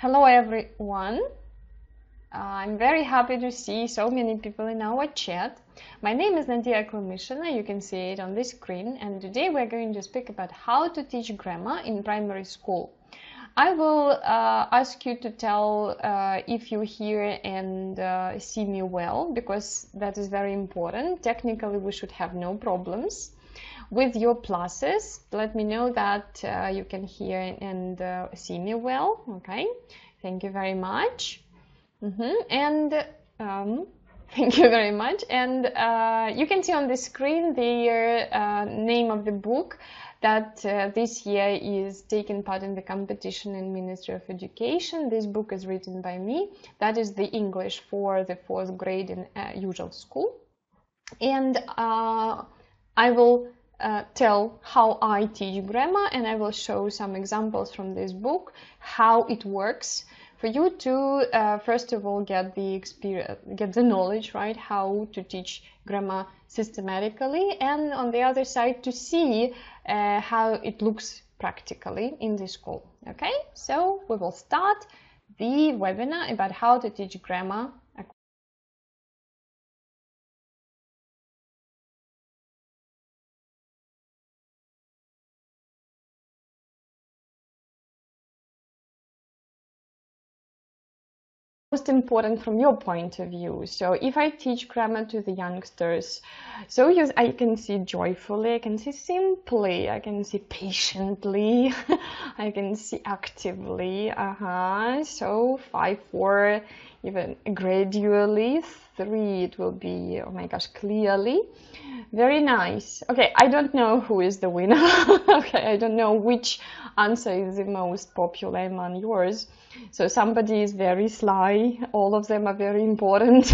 Hello everyone. I'm very happy to see so many people in our chat. My name is Klimishina, you can see it on the screen, and today we're going to speak about how to teach grammar in primary school. I will ask you to tell if you hear and see me well, because that is very important. Technically, we should have no problems. With your pluses, let me know that you can hear and see me well. Okay, thank you very much. And thank you very much. And you can see on the screen the name of the book that this year is taking part in the competition in Ministry of Education. This book is written by me. That is the English for the 4th grade in usual school. And I will tell how I teach grammar, and I will show some examples from this book, how it works for you to first of all get the experience, get the knowledge, right, how to teach grammar systematically, and on the other side to see how it looks practically in the school. Okay, so we will start the webinar about how to teach grammar. Most important from your point of view. So if I teach grammar to the youngsters, so I can see joyfully, I can see simply, I can see patiently, I can see actively, so 5, 4, even gradually, 3 it will be, oh my gosh, clearly. Very nice. Okay, I don't know who is the winner. Okay, I don't know which answer is the most popular among yours. So somebody is very sly, all of them are very important.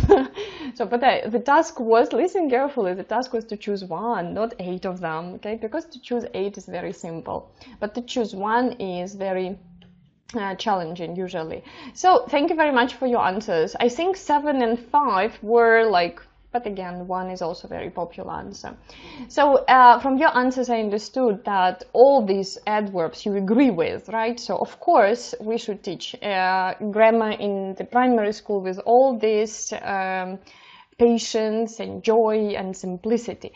So, but the task was, listen carefully, the task was to choose one, not 8 of them, okay? Because to choose 8 is very simple, but to choose one is very challenging usually. So thank you very much for your answers. I think 7 and 5 were like, but again, 1 is also a very popular answer. So from your answers, I understood that all these adverbs you agree with, right? So of course, we should teach grammar in the primary school with all this patience and joy and simplicity.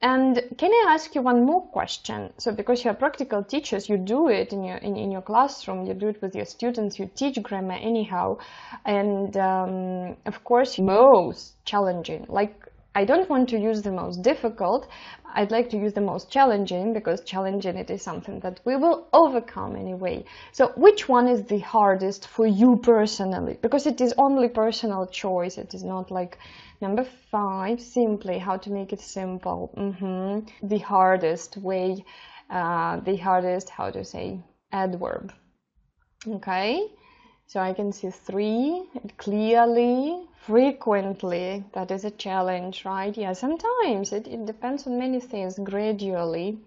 And can I ask you one more question? So because you're practical teachers, you do it in your classroom, you do it with your students, you teach grammar anyhow. And of course, most challenging, like I don't want to use the most difficult, I'd like to use the most challenging, because challenging it is something that we will overcome anyway. So which one is the hardest for you personally? Because it is only personal choice, it is not like number 5, simply how to make it simple. The hardest way, the hardest, how to say, adverb. Okay, so I can see 3, clearly, frequently, that is a challenge, right? Yeah, sometimes it depends on many things, gradually.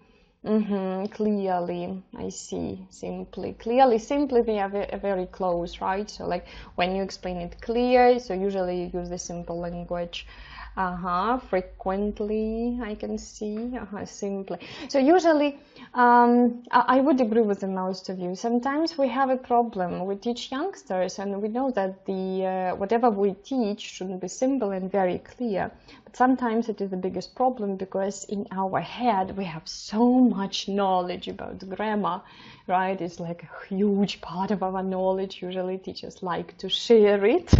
Clearly, I see, simply, clearly, simply, they are very close, right? So like when you explain it clear, so usually you use the simple language. Frequently, I can see, simply. So usually, I would agree with the most of you. Sometimes we have a problem. We teach youngsters, and we know that the whatever we teach shouldn't be simple and very clear. But sometimes it is the biggest problem, because in our head we have so much knowledge about grammar, right? It's like a huge part of our knowledge. Usually teachers like to share it.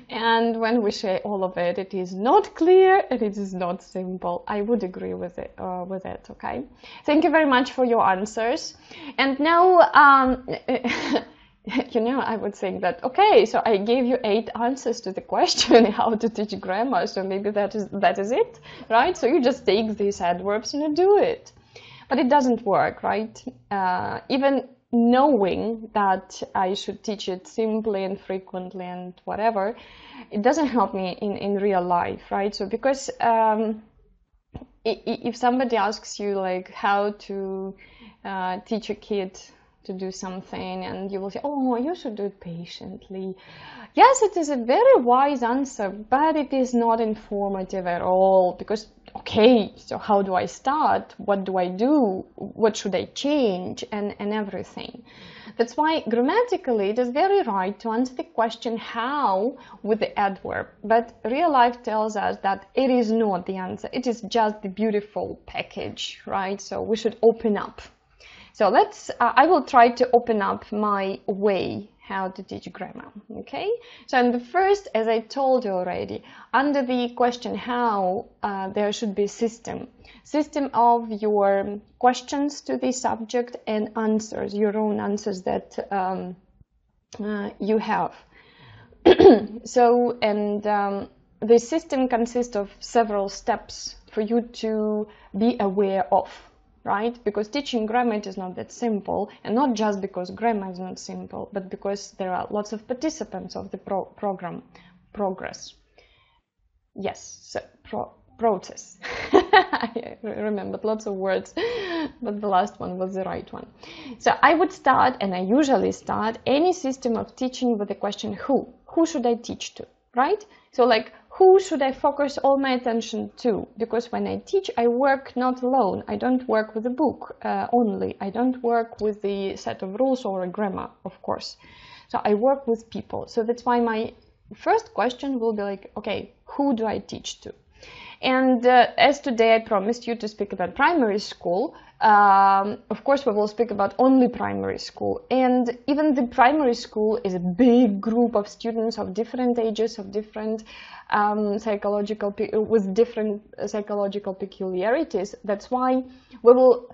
And when we share all of it, it is not clear and it is not simple. I would agree with it. Okay. Thank you very much for your answers. And now, you know, I would think that, okay, so I gave you 8 answers to the question how to teach grammar. So maybe that is it, right? So you just take these adverbs and you do it. But it doesn't work, right? Even knowing that I should teach it simply and frequently and whatever, it doesn't help me in real life, right? So because if somebody asks you like how to teach a kid to do something, and you will say, oh, you should do it patiently. Yes, it is a very wise answer, but it is not informative at all, because okay, so how do I start? What do I do? What should I change? And everything. That's why grammatically it is very right to answer the question how with the adverb. But real life tells us that it is not the answer. It is just the beautiful package, right? So we should open up. So I will try to open up my way how to teach grammar, okay? So in the first, as I told you already, under the question how, there should be system of your questions to the subject and answers, your own answers that you have. So, and the system consists of several steps for you to be aware of. Right? Because teaching grammar it is not that simple, and not just because grammar is not simple, but because there are lots of participants of the program progress. Yes, so process. I remembered lots of words, but the last one was the right one. So I would start, and I usually start any system of teaching with the question who. Who should I teach to? Right? So like, who should I focus all my attention to? Because when I teach, I work not alone. I don't work with a book only. I don't work with the set of rules or a grammar, of course. So I work with people. So that's why my first question will be like, okay, who do I teach to? And as today I promised you to speak about primary school, of course we will speak about only primary school. And even the primary school is a big group of students of different ages, of different with different psychological peculiarities. That's why we will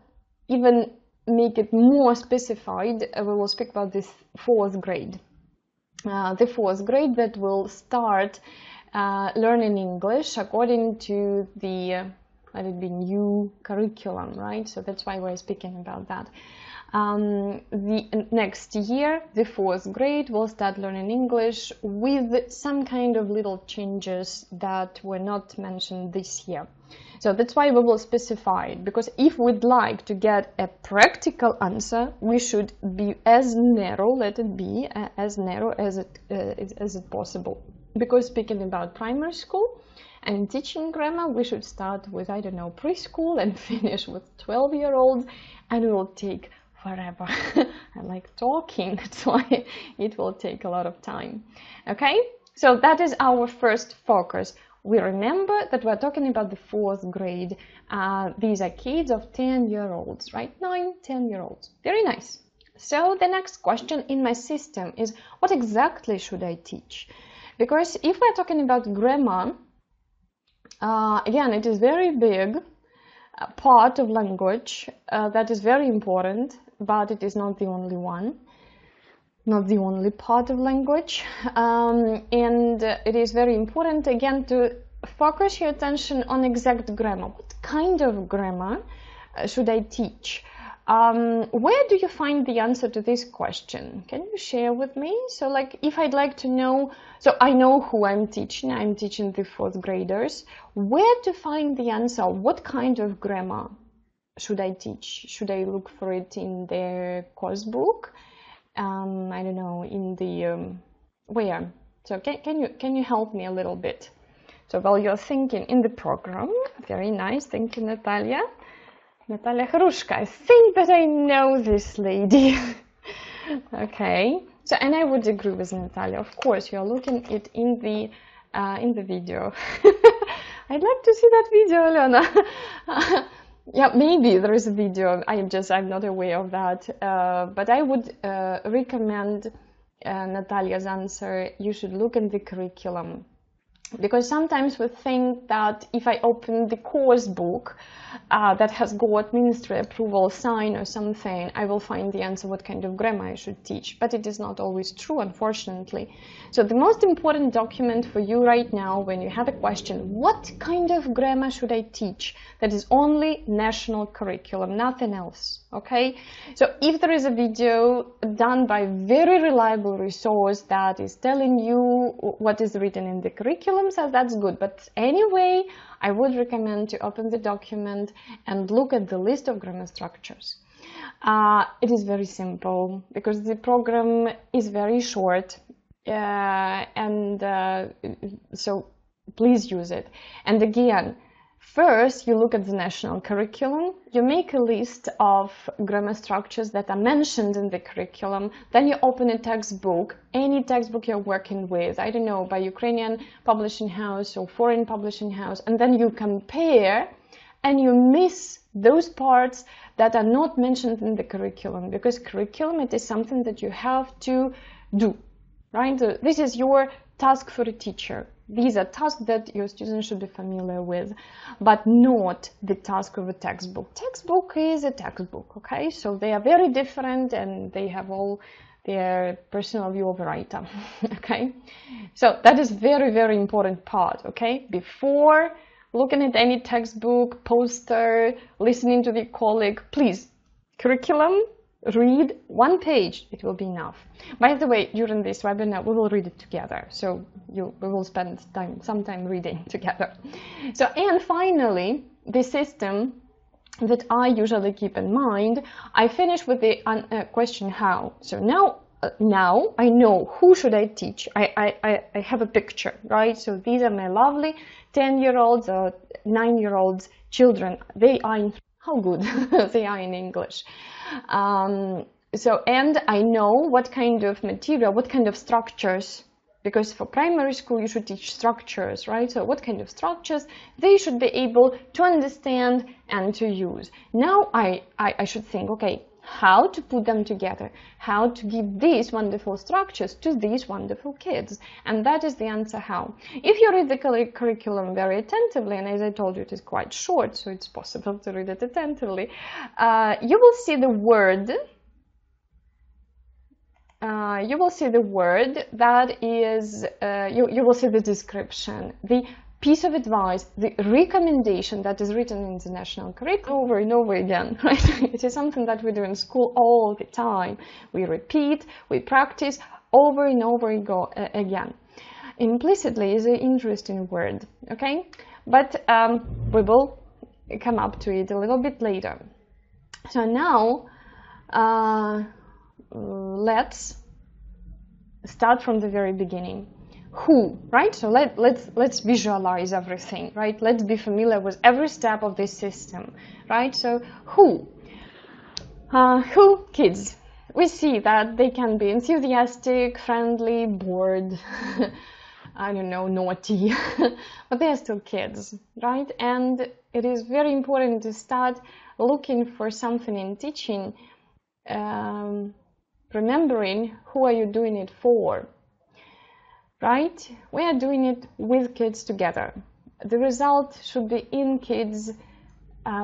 even make it more specified. We will speak about this fourth grade. The fourth grade that will start learning English according to the let it be new curriculum, right? So that's why we're speaking about that. The next year, the fourth grade will start learning English with some kind of little changes that were not mentioned this year. So that's why we will specify it, because if we'd like to get a practical answer, we should be as narrow, let it be as narrow as it possible. Because speaking about primary school and teaching grammar, we should start with, I don't know, preschool and finish with 12-year-olds, and it will take forever. I like talking, that's why it will take a lot of time. Okay, so that is our first focus. We remember that we're talking about the fourth grade. These are kids of 10-year-olds, right? 9, 10-year-olds. Very nice. So the next question in my system is, what exactly should I teach? Because if we're talking about grammar, again, it is very big part of language that is very important, but it is not the only one, not the only part of language. And it is very important, again, to focus your attention on exact grammar. What kind of grammar should I teach? Where do you find the answer to this question? Can you share with me? So like, if I'd like to know, so I know who I'm teaching the fourth graders. Where to find the answer? What kind of grammar should I teach? Should I look for it in their course book? I don't know, in the, where? So can you help me a little bit? So while you're thinking in the program, very nice, thank you, Natalia. Natalia Harushka, I think that I know this lady. Okay, so, and I would agree with Natalia. Of course, you're looking it in the video. I'd like to see that video, Alena. Yeah, maybe there is a video. I'm not aware of that. But I would recommend Natalia's answer. You should look in the curriculum. Because sometimes we think that if I open the course book that has got ministry approval sign or something, I will find the answer what kind of grammar I should teach. But it is not always true, unfortunately. So the most important document for you right now, when you have a question, what kind of grammar should I teach? That is only national curriculum, nothing else. Okay? So if there is a video done by a very reliable resource that is telling you what is written in the curriculum, so that's good. But anyway, I would recommend to open the document and look at the list of grammar structures. It is very simple because the program is very short, so please use it. And again, First, you look at the national curriculum, you make a list of grammar structures that are mentioned in the curriculum, then you open a textbook, any textbook you're working with, I don't know, by Ukrainian publishing house or foreign publishing house, and then you compare and you miss those parts that are not mentioned in the curriculum, because curriculum, it is something that you have to do, right? So this is your task for a teacher. These are tasks that your students should be familiar with, but not the task of a textbook. Textbook is a textbook, okay? So they are very different and they have all their personal view of a writer, okay? So that is very, very important part, okay? Before looking at any textbook, poster, listening to the colleague, please, curriculum, read one page, it will be enough. By the way, during this webinar, we will read it together. So we will spend some time reading together. So, and finally, the system that I usually keep in mind, I finish with the question how. So now I know who should I teach. I have a picture, right? So these are my lovely 10-year-olds or 9-year-olds children. They are in, how good they are in English. And I know what kind of material, what kind of structures, because for primary school you should teach structures, right? So what kind of structures they should be able to understand and to use. Now I should think, okay, how to put them together, how to give these wonderful structures to these wonderful kids. And that is the answer how. If you read the curriculum very attentively, and as I told you, it is quite short, so it's possible to read it attentively, you will see the word, that is, you will see the description, the piece of advice, the recommendation that is written in the national curriculum over and over again, right? It is something that we do in school all the time. We repeat, we practice over and over again. Implicitly is an interesting word, okay? But we will come up to it a little bit later. So now, let's start from the very beginning. Who, right? So let's visualize everything, right? Let's be familiar with every step of this system, right? So who? Kids. We see that they can be enthusiastic, friendly, bored, I don't know, naughty, but they are still kids, right? And it is very important to start looking for something in teaching, remembering who are you doing it for. Right? We are doing it with kids together. The result should be in kids'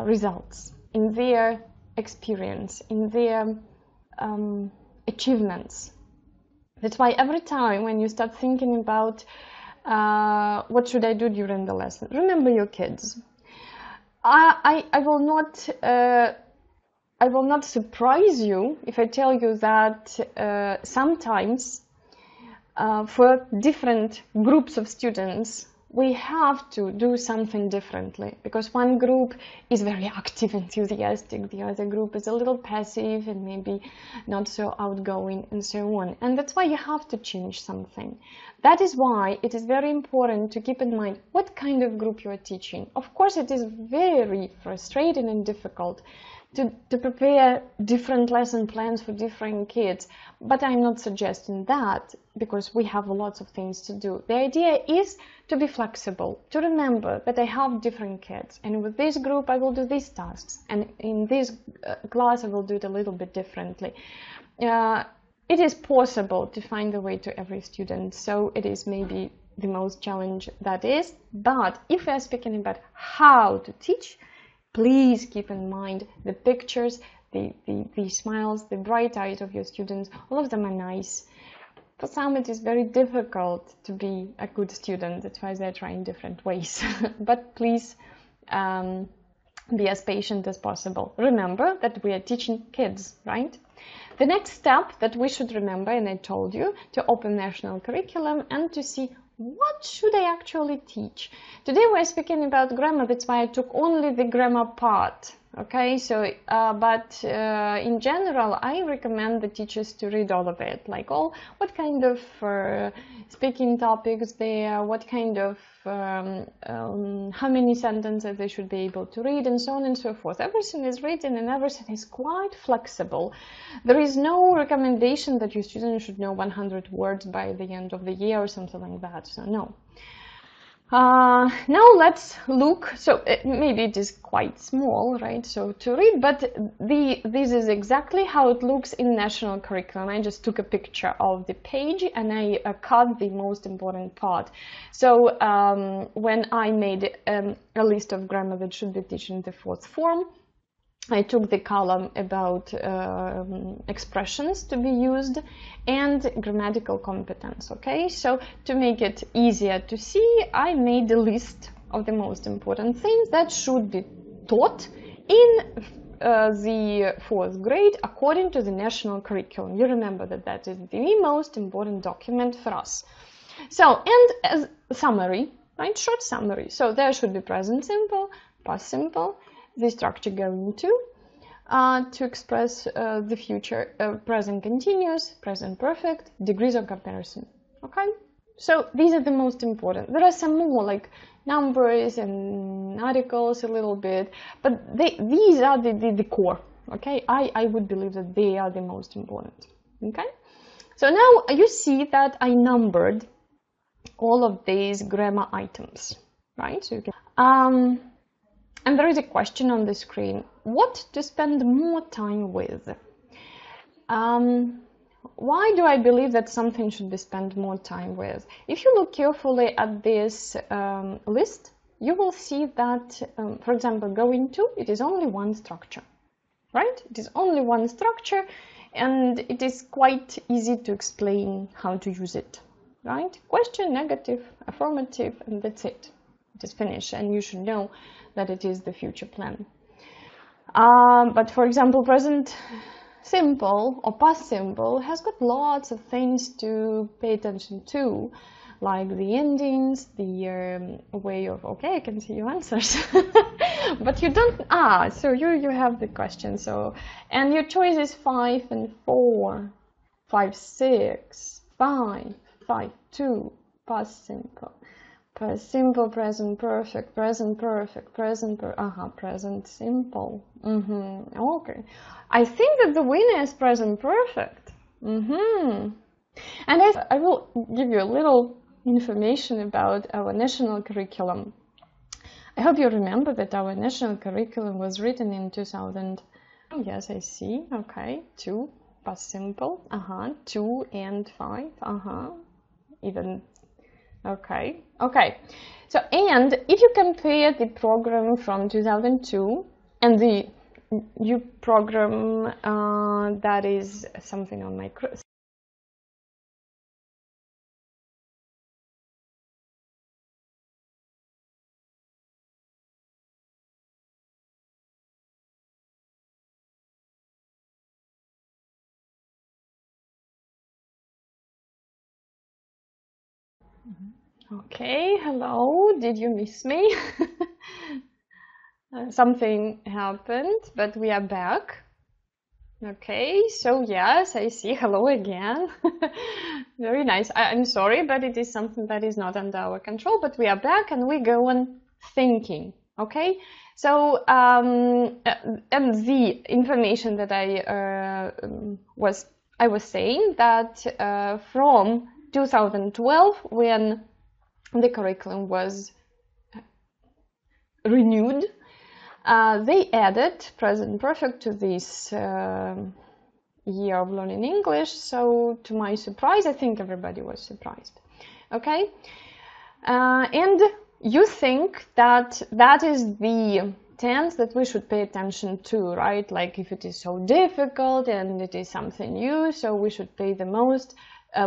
results, in their experience, in their achievements. That's why every time when you start thinking about what should I do during the lesson, remember your kids. I will not surprise you if I tell you that sometimes for different groups of students, we have to do something differently, because one group is very active, enthusiastic, the other group is a little passive and maybe not so outgoing, and so on. And that's why you have to change something. That is why it is very important to keep in mind what kind of group you are teaching. Of course, it is very frustrating and difficult to prepare different lesson plans for different kids, but I'm not suggesting that, because we have lots of things to do. The idea is to be flexible, to remember that I have different kids, and with this group I will do these tasks, and in this class I will do it a little bit differently. It is possible to find a way to every student, so it is maybe the most challenge that is, but if we are speaking about how to teach, please keep in mind the pictures, the smiles, the bright eyes of your students. All of them are nice. For some, it is very difficult to be a good student. That's why they're trying different ways. But please be as patient as possible. Remember that we are teaching kids, right? The next step that we should remember, and I told you, to open national curriculum and to see what should I actually teach. Today we're speaking about grammar, that's why I took only the grammar part, Okay, so but in general, I recommend the teachers to read all of it, like what kind of speaking topics there, what kind of how many sentences they should be able to read, and so on and so forth. Everything is written and everything is quite flexible. There is no recommendation that your students should know 100 words by the end of the year or something like that. So no. Now let's look, so maybe it is quite small, right, so to read, but this is exactly how it looks in national curriculum. I just took a picture of the page and I cut the most important part. So when I made a list of grammar that should be taught in the fourth form, I took the column about expressions to be used and grammatical competence, okay? So to make it easier to see, I made a list of the most important things that should be taught in the fourth grade according to the national curriculum. You remember that that is the most important document for us. So, and as a summary, right, short summary. So there should be present simple, past simple, the structure going to express the future, present continuous, present perfect, degrees of comparison. Okay, so these are the most important. There are some more like numbers and articles a little bit, but these are the core. Okay, I would believe that they are the most important. Okay, so now you see that I numbered all of these grammar items, right? So you can, and there is a question on the screen: what to spend more time with? Why do I believe that something should be spent more time with? If you look carefully at this list, you will see that, for example, going to, it is only one structure, right? It is only one structure, and it is quite easy to explain how to use it, right? Question, negative, affirmative, and that's it. It is finished, and you should know that it is the future plan. But for example, present simple or past simple has got lots of things to pay attention to, like the endings, the way of, okay, I can see your answers, but you don't, so you have the question, so, and your choice is 5 and 4, 5, 6, 5, 5, 2, past simple. Simple, present perfect, present perfect, present simple. Okay, I think that the winner is present perfect. And I will give you a little information about our national curriculum. I hope you remember that our national curriculum was written in 2000. Yes, I see. Okay, 2 past simple. 2 and 5. Even. Okay. So, and if you compare the program from 2002 and the new program that is something on my Okay, hello, did you miss me? Something happened, but we are back. Okay, so yes, I see, hello again. Very nice. I'm sorry, but it is something that is not under our control, but we are back and we go on thinking, okay? So, and the information that I was saying that from 2012, when the curriculum was renewed, they added present perfect to this year of learning English. So to my surprise, I think everybody was surprised. Okay, and you think that that is the tense that we should pay attention to, right? Like if it is so difficult and it is something new, so we should pay the most,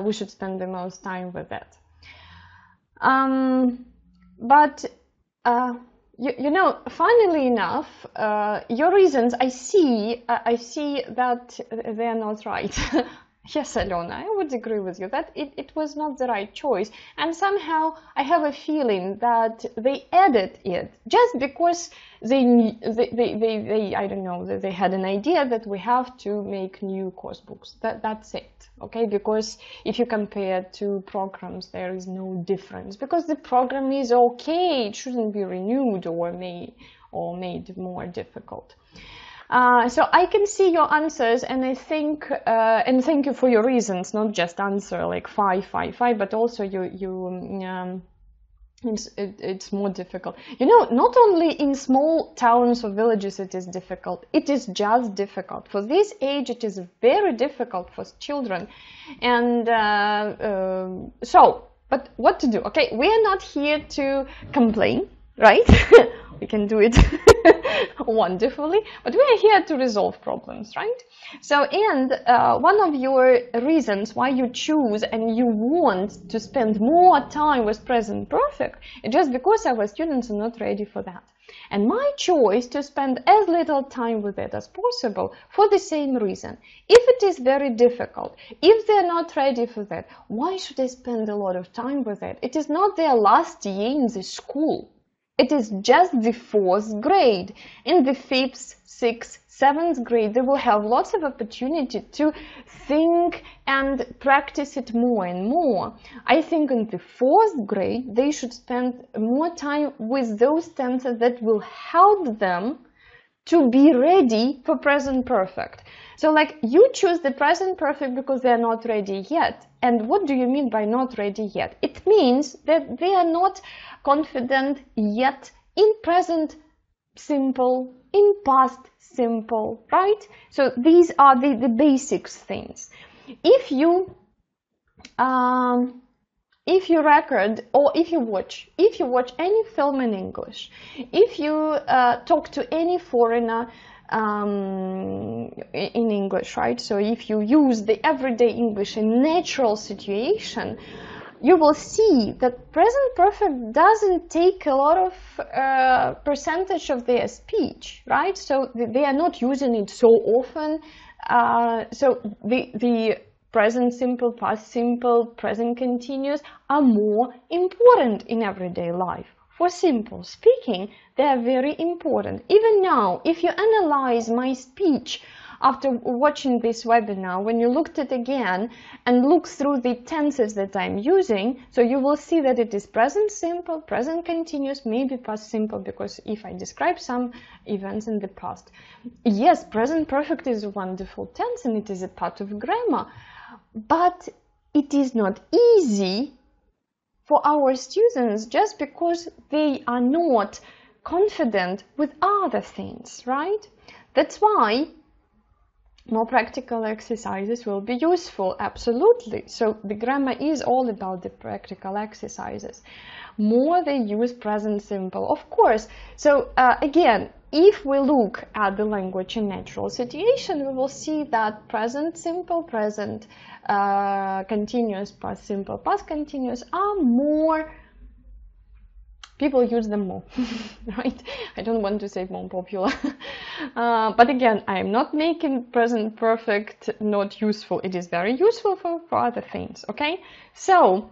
we should spend the most time with it. But you know, funnily enough, your reasons, I see that they are not right. Yes, Alona, I would agree with you that it was not the right choice. And somehow I have a feeling that they added it just because they I don't know, that they had an idea that we have to make new course books. That's it, okay? Because if you compare two programs, there is no difference. Because the program is okay, it shouldn't be renewed or made more difficult. So I can see your answers, and I think, and thank you for your reasons, not just answer like 5, 5, 5, but also it's more difficult. You know, not only in small towns or villages it is difficult, it is just difficult. For this age, it is very difficult for children. And but what to do? Okay, we are not here to complain, right? We can do it wonderfully, but we are here to resolve problems, right? So, and one of your reasons why you choose and you want to spend more time with present perfect is just because our students are not ready for that. And my choice to spend as little time with it as possible for the same reason. If it is very difficult, if they're not ready for that, why should I spend a lot of time with it? It is not their last year in the school. It is just the 4th grade. In the 5th, 6th, 7th grade, they will have lots of opportunity to think and practice it more and more. I think in the 4th grade, they should spend more time with those tenses that will help them to be ready for present perfect. So like you choose the present perfect because they are not ready yet. And what do you mean by not ready yet? It means that they are not confident yet in present simple, in past simple, right? So these are the basic things. If you record or if you watch any film in English, if you talk to any foreigner in English, right? So if you use the everyday English in natural situation, you will see that present perfect doesn't take a lot of percentage of their speech, right? So they are not using it so often. So the present simple, past simple, present continuous are more important in everyday life. For simple speaking, they are very important. Even now, if you analyze my speech after watching this webinar, when you looked at it again and look through the tenses that I'm using, so you will see that it is present simple, present continuous, maybe past simple, because if I describe some events in the past. Yes, present perfect is a wonderful tense and it is a part of grammar, but it is not easy for our students just because they are not confident with other things, right? That's why more practical exercises will be useful, absolutely. So the grammar is all about the practical exercises. More they use present simple, of course. So again, if we look at the language in natural situation, we will see that present simple, present continuous, past simple, past continuous are more, people use them more, right? I don't want to say more popular. But again, I am not making present perfect not useful. It is very useful for other things, okay? So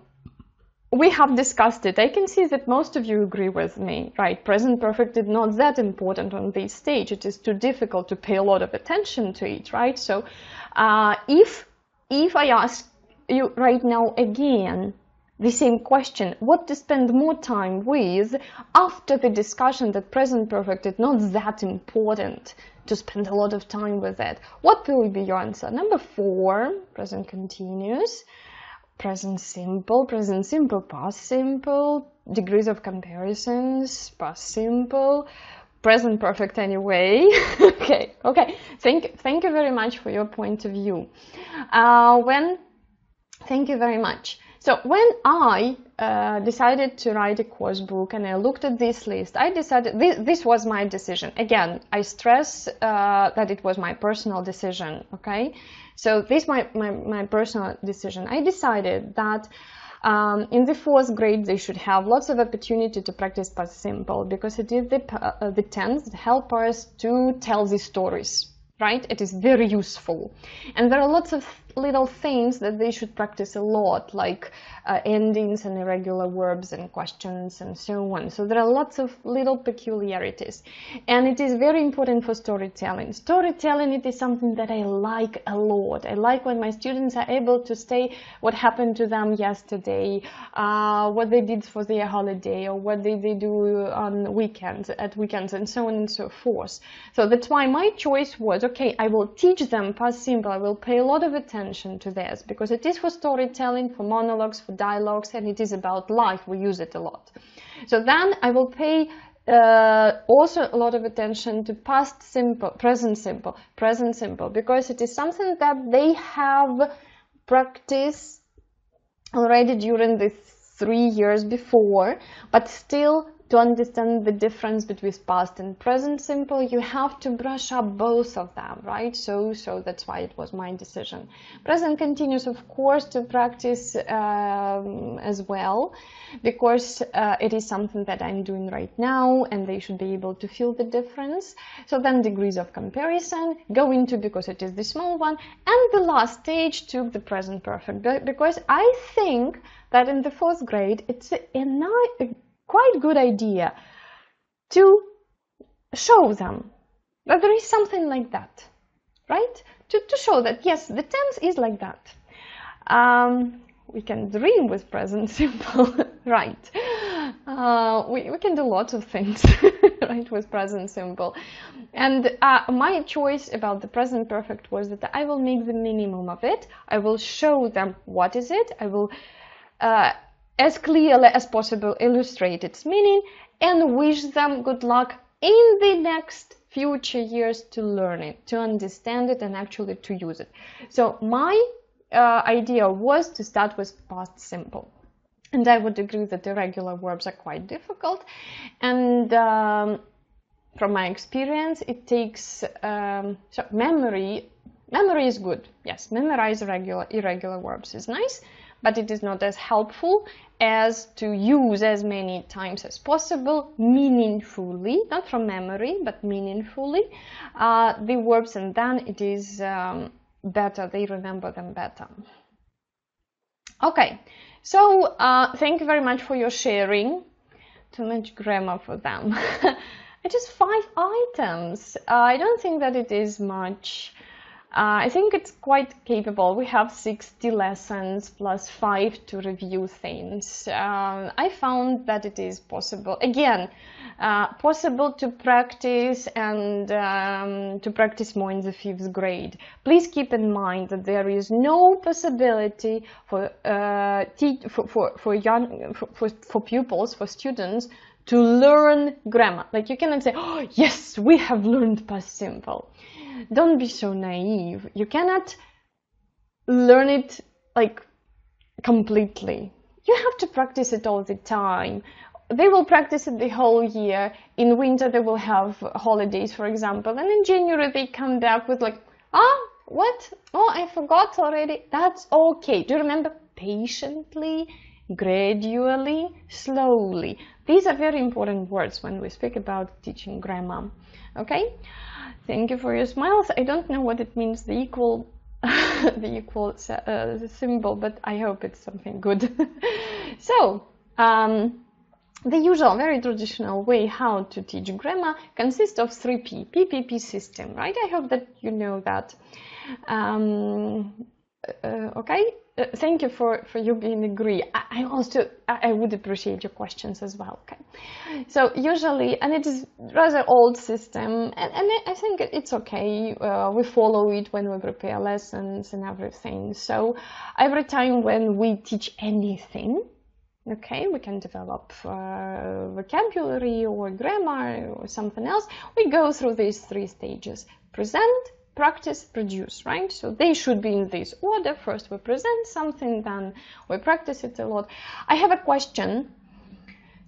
we have discussed it. I can see that most of you agree with me, right? Present perfect is not that important on this stage. It is too difficult to pay a lot of attention to it, right? So if I ask you right now again the same question, what to spend more time with, after the discussion that present perfect is not that important to spend a lot of time with it, what will be your answer? Number 4, present continuous, present simple, past simple, degrees of comparisons, past simple, present perfect anyway. okay. Thank you very much for your point of view. Thank you very much. So when I decided to write a course book and I looked at this list, I decided this was my decision. Again, I stress that it was my personal decision, okay? So this my personal decision. I decided that in the 4th grade they should have lots of opportunity to practice past simple, because it is the tense that help us to tell the stories, right? It is very useful. And there are lots of little things that they should practice a lot, like endings and irregular verbs and questions and so on. So there are lots of little peculiarities, and it is very important for storytelling. Storytelling, it is something that I like a lot. I like when my students are able to say what happened to them yesterday, what they did for their holiday, or what they do on weekends, and so on and so forth. So that's why my choice was, okay, I will teach them past simple. I will pay a lot of attention to this, because it is for storytelling, for monologues, for dialogues, and it is about life. We use it a lot. So then I will pay also a lot of attention to past simple, present simple, because it is something that they have practiced already during the 3 years before, but still, to understand the difference between past and present simple, you have to brush up both of them, right? So that's why it was my decision. Present continuous, of course, to practice as well, because it is something that I'm doing right now, and they should be able to feel the difference. So then degrees of comparison go into, because it is the small one, and the last stage took the present perfect, because I think that in the 4th grade, it's a quite good idea to show them that there is something like that, right? To show that, yes, the tense is like that. We can dream with present simple, right? We can do lots of things, right, with present simple. And my choice about the present perfect was that I will make the minimum of it. I will show them what is it. I will as clearly as possible illustrate its meaning, and wish them good luck in the next future years to learn it, to understand it, and actually to use it. So my idea was to start with past simple. And I would agree that irregular verbs are quite difficult. And from my experience, it takes so memory is good. Yes, memorize irregular verbs is nice, but it is not as helpful as to use as many times as possible, meaningfully, not from memory, but meaningfully, the verbs, and then it is better, they remember them better. Okay, so thank you very much for your sharing. Too much grammar for them. Just 5 items. I don't think that it is much. I think it's quite capable. We have 60 lessons plus 5 to review things. I found that it is possible. Again, possible to practice, and to practice more in the 5th grade. Please keep in mind that there is no possibility for pupils, for students, to learn grammar. Like, you cannot say, oh yes, we have learned past simple. Don't be so naive. You cannot learn it like completely. You have to practice it all the time. They will practice it the whole year. In winter they will have holidays, for example, and in January they come back with like, what? Oh, I forgot already. That's okay. Do you remember? Patiently, gradually, slowly. These are very important words when we speak about teaching grammar. Okay? Thank you for your smiles. I don't know what it means, the equal symbol, but I hope it's something good. So, the usual, very traditional way how to teach grammar consists of 3P, PPP system, right? I hope that you know that. Okay, thank you for you being agree. I would appreciate your questions as well. Okay, so usually, and it is rather old system, and I think it's okay. We follow it when we prepare lessons and everything. So every time when we teach anything, okay, we can develop vocabulary or grammar or something else. We go through these 3 stages: present, practice, produce, right? So they should be in this order. First we present something, then we practice it a lot. I have a question.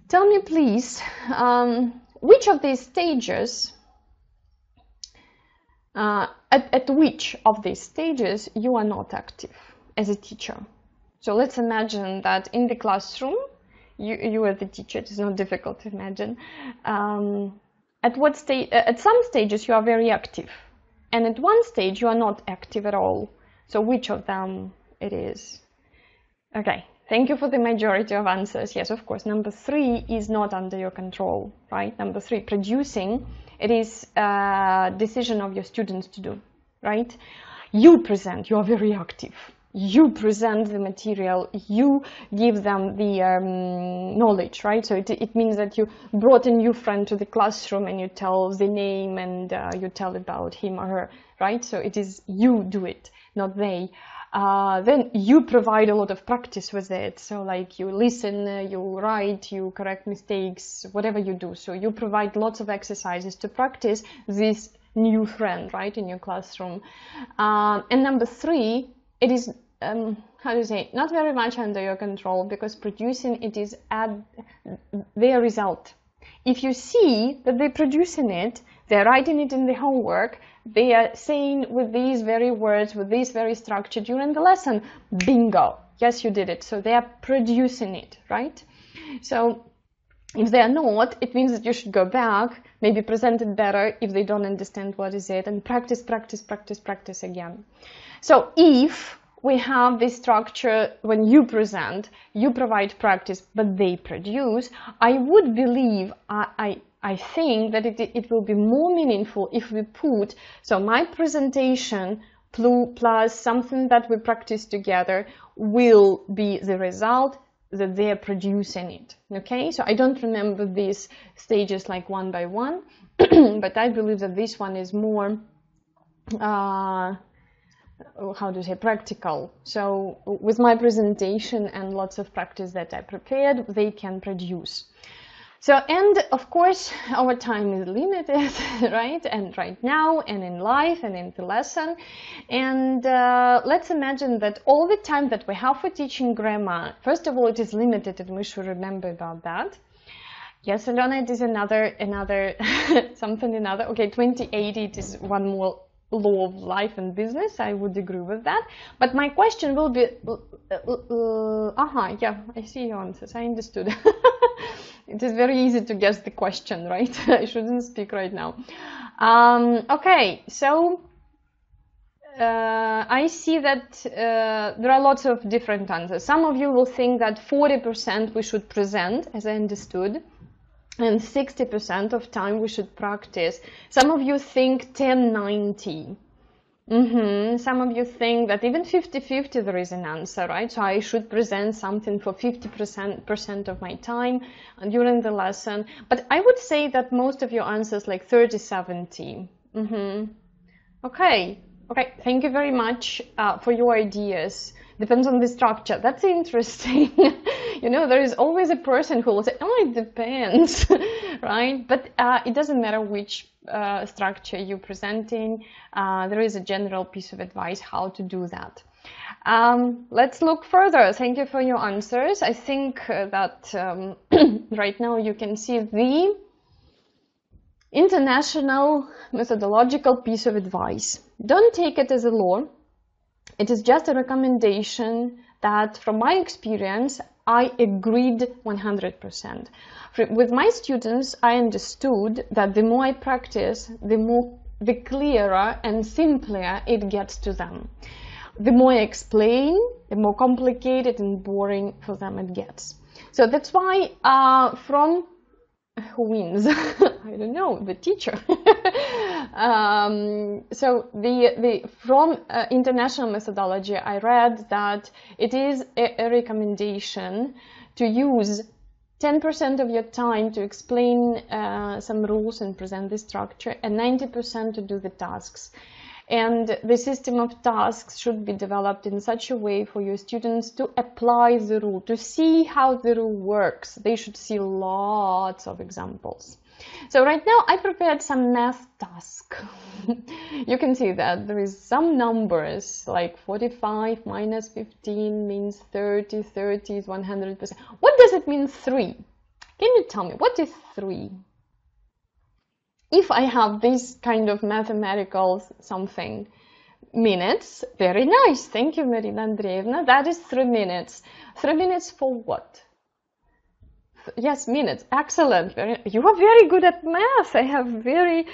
Tell me please, which of these stages, at which of these stages you are not active as a teacher? So let's imagine that in the classroom, you are the teacher. It is not difficult to imagine. At some stages you are very active, and at one stage you are not active at all. So which of them it is? Okay, thank you for the majority of answers. Yes, of course, number 3 is not under your control, right? Number 3, producing, it is a decision of your students to do, right? You present, you are very active. You present the material, you give them the knowledge, right? So it means that you brought a new friend to the classroom and you tell the name and you tell about him or her, right? So it is you do it, not they. Then you provide a lot of practice with it. So like you listen, you write, you correct mistakes, whatever you do. So you provide lots of exercises to practice this new friend, right, in your classroom. And number 3, it is, how do you say, not very much under your control, because producing it is their result. If you see that they're producing it, they're writing it in the homework, they are saying with these very words, with this very structure during the lesson, bingo, yes, you did it. So they are producing it, right? So if they are not, it means that you should go back, maybe present it better if they don't understand what is it, and practice, practice, practice, practice again. So if we have this structure, when you present, you provide practice, but they produce, I would believe, I think that it will be more meaningful if we put, so my presentation plus something that we practice together will be the result that they are producing it, okay? So I don't remember these stages like one by one, but I believe that this one is more, how to say, practical. So with my presentation and lots of practice that I prepared, they can produce. So, and of course, our time is limited, right? And right now, and in life, and in the lesson. And let's imagine that all the time that we have for teaching grammar, first of all, it is limited, and we should remember about that. Yes, Alona, it is another, something another. Okay, 2080, it is one more law of life and business. I would agree with that. But my question will be, yeah, I see your answers. I understood. It is very easy to guess the question, right? I shouldn't speak right now. Okay, so I see that there are lots of different answers. Some of you will think that 40% we should present, as I understood, and 60% of time we should practice. Some of you think 10-90. Some of you think that even 50-50 there is an answer, right? So I should present something for 50% of my time during the lesson. But I would say that most of your answers like 30-70. Okay, thank you very much for your ideas. Depends on the structure. That's interesting. You know, there is always a person who will say, oh, it depends, right? But it doesn't matter which structure you're presenting. There is a general piece of advice how to do that. Let's look further. Thank you for your answers. I think that right now you can see the international methodological piece of advice. Don't take it as a law. It is just a recommendation that, from my experience, I agreed 100%. With my students, I understood that the more I practice, the clearer and simpler it gets to them. The more I explain, the more complicated and boring for them it gets. So that's why from who wins? I don't know, the teacher. So from international methodology, I read that it is a recommendation to use 10% of your time to explain some rules and present the structure, and 90% to do the tasks. And the system of tasks should be developed in such a way for your students to apply the rule, to see how the rule works. They should see lots of examples. So right now I prepared some math task. You can see that there is some numbers like 45 minus 15 means 30, 30 is 100%. What does it mean 3? Can you tell me, what is 3? If I have this kind of mathematical something, minutes, very nice, thank you Marina Andreevna, that is 3 minutes. 3 minutes for what? Yes, minutes. Excellent. You are very good at math. I have very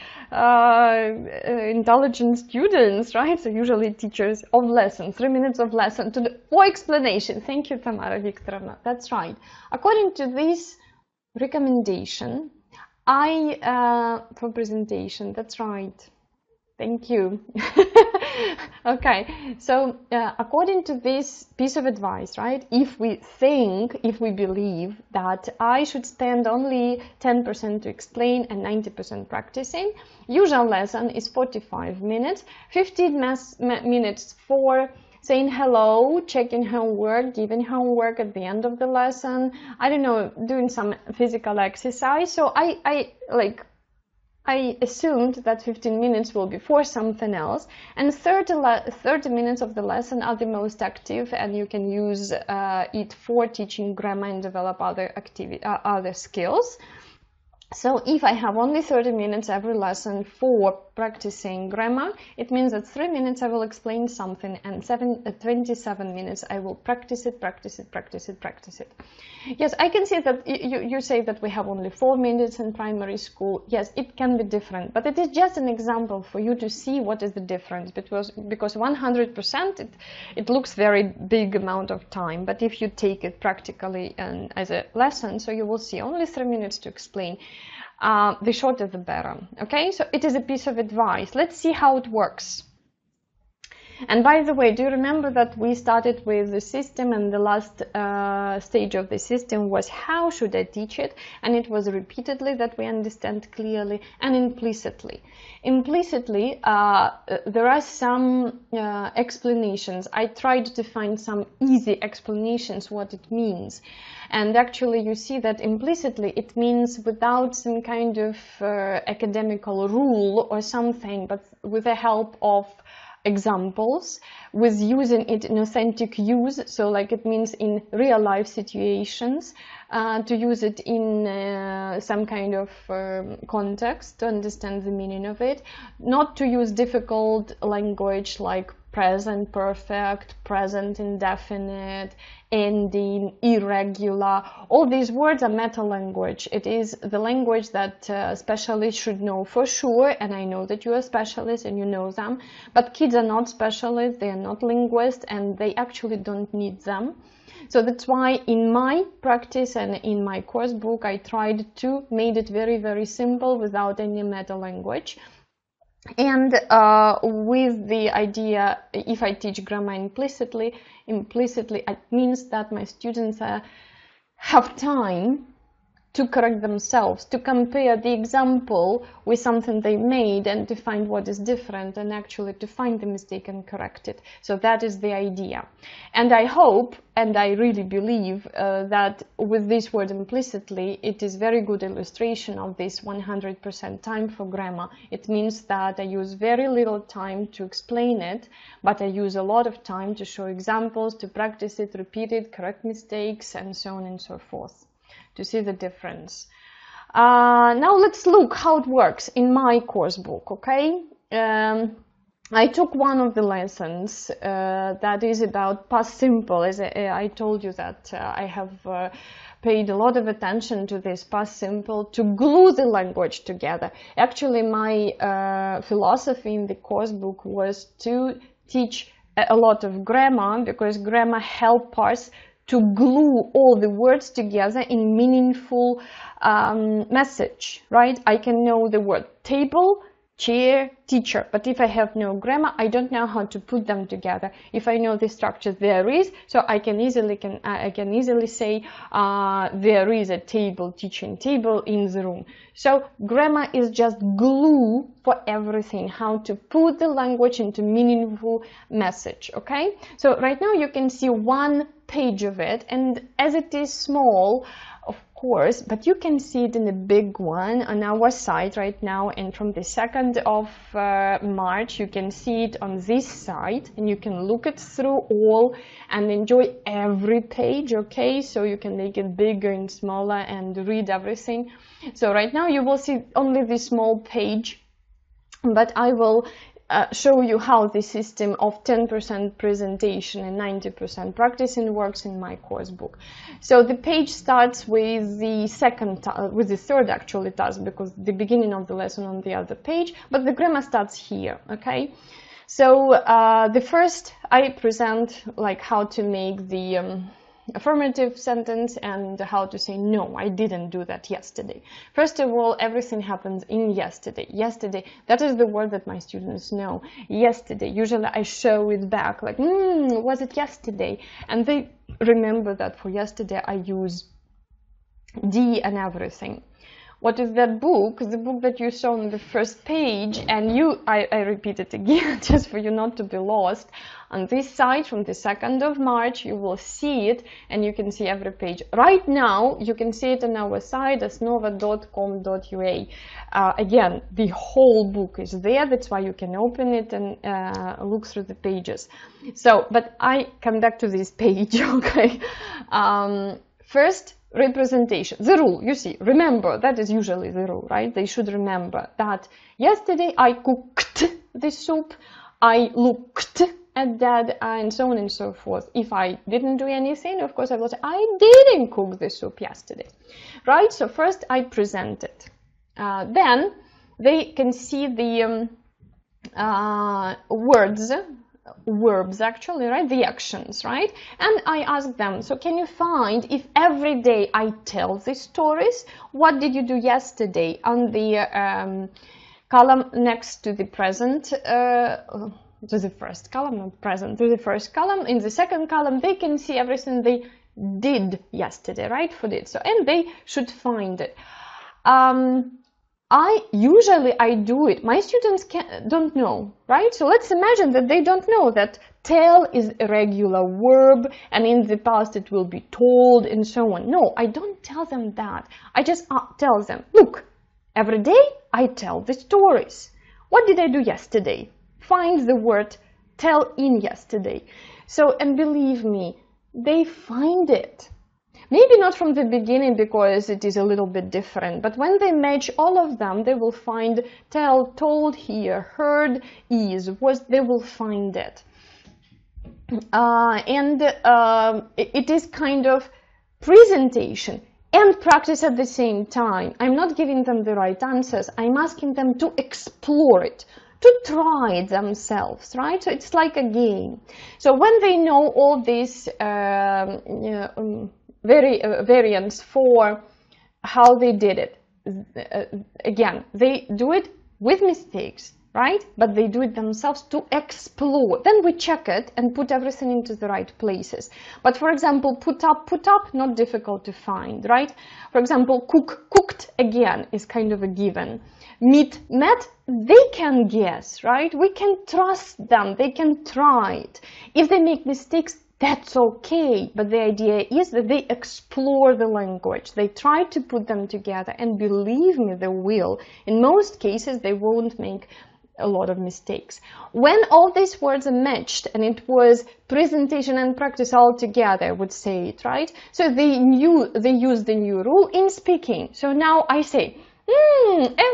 intelligent students, right? So usually teachers of lesson, 3 minutes of lesson for explanation. Thank you, Tamara Viktorovna. That's right. According to this recommendation, for presentation, that's right. Thank you. Okay, so according to this piece of advice, right, if we believe that I should spend only 10% to explain and 90% practicing, usual lesson is 45 minutes, 15 minutes for saying hello, checking homework, giving homework at the end of the lesson, I don't know, doing some physical exercise. So I assumed that 15 minutes will be for something else, and 30 minutes of the lesson are the most active, and you can use it for teaching grammar and develop other skills. So if I have only 30 minutes every lesson for practicing grammar, it means that 3 minutes I will explain something, and 27 minutes I will practice it. Yes, I can see that you say that we have only 4 minutes in primary school. Yes, it can be different, but it is just an example for you to see what is the difference, because 100% it looks very big amount of time, but if you take it practically and as a lesson, so you will see only 3 minutes to explain. The shorter the better. Okay, so it is a piece of advice. Let's see how it works. And by the way, do you remember that we started with the system, and the last stage of the system was how should I teach it? And it was repeatedly that we understand clearly and implicitly. Implicitly, there are some explanations. I tried to find some easy explanations what it means. And actually you see that implicitly it means without some kind of academical rule or something, but with the help of examples, with using it in authentic use, so like it means in real life situations, to use it in some kind of context to understand the meaning of it, not to use difficult language like present perfect, present indefinite, ending, irregular. All these words are meta language. It is the language that specialists should know for sure, and I know that you are specialists and you know them, but kids are not specialists, they are not linguists, and they actually don't need them. So that's why in my practice and in my course book I tried to make it very, very simple without any meta language. And with the idea, if I teach grammar implicitly, it means that my students have time to correct themselves, to compare the example with something they made and to find what is different and actually to find the mistake and correct it. So that is the idea. And I hope, and I really believe that with this word implicitly, it is very good illustration of this 100% time for grammar. It means that I use very little time to explain it, but I use a lot of time to show examples, to practice it, repeat it, correct mistakes, and so on and so forth, to see the difference. Now let's look how it works in my course book, okay? I took one of the lessons that is about past simple. As I told you that I have paid a lot of attention to this past simple to glue the language together. Actually, my philosophy in the course book was to teach a lot of grammar, because grammar helps us to glue all the words together in meaningful message, right? I can know the word table, chair, teacher, but if I have no grammar, I don't know how to put them together. If I know the structure there is, so I can easily say there is a table, teaching table in the room. So grammar is just glue for everything, how to put the language into meaningful message, okay? So right now you can see one page of it, and as it is small, of course, but you can see it in a big one on our site right now, and from the 2nd of March you can see it on this site, and you can look it through all and enjoy every page, okay? So you can make it bigger and smaller and read everything. So right now you will see only this small page, but I will show you how the system of 10% presentation and 90% practicing works in my course book. So the page starts with the third actually task, because the beginning of the lesson on the other page, but the grammar starts here, okay? So the first I present like how to make the affirmative sentence and how to say no, I didn't do that yesterday. First of all, everything happens in yesterday. Yesterday, that is the word that my students know. Yesterday, usually I show it back like, was it yesterday? And they remember that for yesterday I use D and everything. What is that book? The book that you saw on the first page, and I repeat it again just for you not to be lost. On this side, from the 2nd of March, you will see it, and you can see every page. Right now, you can see it on our site, osnova.com.ua. Again, the whole book is there, that's why you can open it and look through the pages. So, but I come back to this page, okay? First, representation, the rule, you see, remember, that is usually the rule, right? They should remember that yesterday I cooked the soup, I looked at that, and so on and so forth. If I didn't do anything, of course I will say, I didn't cook the soup yesterday, right? So first I present it. Then they can see the words, verbs actually, right, the actions, right? And I ask them, so can you find if every day I tell these stories, what did you do yesterday? On the column next to the present, to the first column, not present, to the first column, in the second column they can see everything they did yesterday, right, for it. So, and they should find it. Usually I do it. My students don't know, right? So let's imagine that they don't know that tell is a regular verb, and in the past it will be told, and so on. No, I don't tell them that. I just tell them, look, every day I tell the stories. What did I do yesterday? Find the word tell in yesterday. So, and believe me, they find it. Maybe not from the beginning because it is a little bit different, but when they match all of them, they will find tell, told, hear, heard, is, was, they will find it. It is kind of presentation and practice at the same time. I'm not giving them the right answers, I'm asking them to explore it, to try it themselves, right? So it's like a game. So when they know all these variants for how they did it, again, they do it with mistakes, right? But they do it themselves to explore. Then we check it and put everything into the right places. But for example, put up, not difficult to find, right? For example, cooked, again, is kind of a given. Meet, met, they can guess, right? We can trust them, they can try it. If they make mistakes, that's okay, but the idea is that they explore the language, they try to put them together, and believe me, they will. In most cases, they won't make a lot of mistakes. When all these words are matched, and it was presentation and practice all together, I would say it, right? So they used the new rule in speaking. So now I say,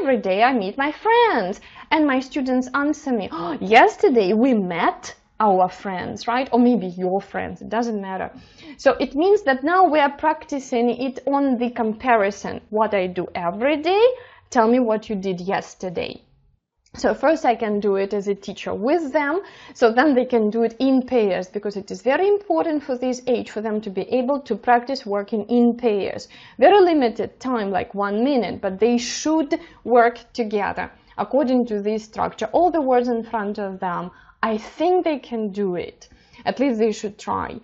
every day I meet my friends, and my students answer me, yesterday we met our friends, right? Or maybe your friends, it doesn't matter. So it means that now we are practicing it on the comparison. What I do every day, tell me what you did yesterday. So first I can do it as a teacher with them, so then they can do it in pairs, because it is very important for this age for them to be able to practice working in pairs. Very limited time, like 1 minute, but they should work together according to this structure. All the words in front of them, I think they can do it. At least they should try.